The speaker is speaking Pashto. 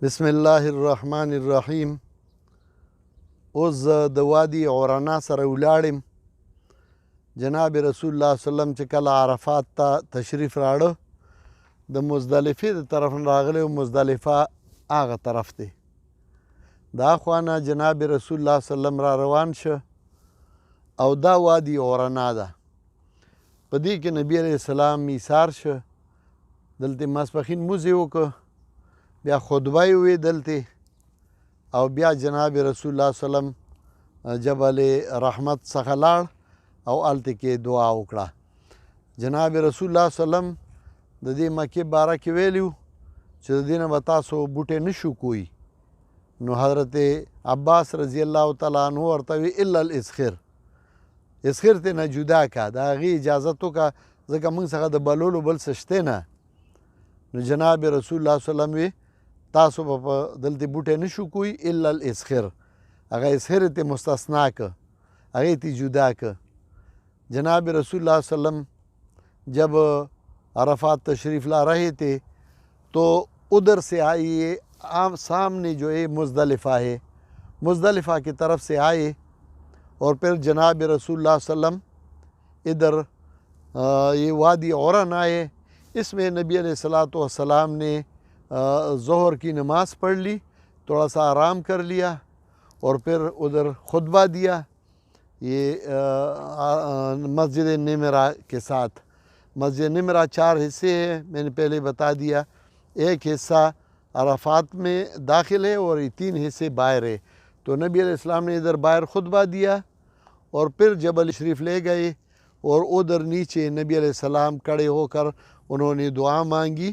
بسم الله الرحمن الرحیم. اوس زه د وادي عرنا سره ولاړم. جناب رسول الله صلی الله علیه وسلم چې کله عرفات ته تشریف راړه د مزدلفې د طرف نه راغلی و. مزدلفه هغه طرف دی. دا خوانه جناب رسول الله صلی الله علیه وسلم را روان شه او دا وادي عرنا ده. په دې کې نبی علیه السلام ایثار شه. دلته ماسپښین مونځ یې وکړه، بیا خطبه یې ووې دلته، او بیا جناب رسول الله صلی الله علیه وسلم جبل رحمت څخه لاړ او هلته کې دعا وکړه. جناب رسول الله صلی الله علیه وسلم د دې مکې باره کې ویلي وو چې د دې نه به تاسو بوټی نه شو کوی. نو حضرت عباس رضی الله تعالی عنه ورته وی الا الاسخر، اسخر ته نه جدا کا، د هغې اجازت وکړه ځکه موږ څخه د بلولو بل څه شته نه. نو جناب رسول الله صلی الله علیه وسلم وی تاسو به دلته بوټی نه شو کوی الا الاسخر، هغه اسخر ته مستثنا که، هغې ته جدا که. جناب رسول الله صلی اللہ علیہ وسلم جب عرفات تشریف لا رہے تھے تو ادھر سے آئیے سامنے جو ہے مزدلفہ ہے، مزدلفہ کی طرف سے آئے اور پھر جناب رسول اللہ صلی اللہ علیہ وسلم ادھر یہ وادی عرن آئے. اس میں نبی علیہ السلام نے ظہر کی نماز پڑھ لی، تھوڑا سا آرام کر لیا اور پھر ادھر خطبہ دیا یہ مسجد نمرہ کے ساتھ. مسجد نمرہ 4 حصے ہیں، میں نے پہلے بتا دیا. ایک حصہ عرفات میں داخل ہے اور یہ 3 حصے باہر ہے. تو نبی علیہ السلام نے ادھر باہر خطبہ دیا اور پھر جبل شریف لے گئے اور ادھر نیچے نبی علیہ السلام کھڑے ہو کر انہوں نے دعا مانگی.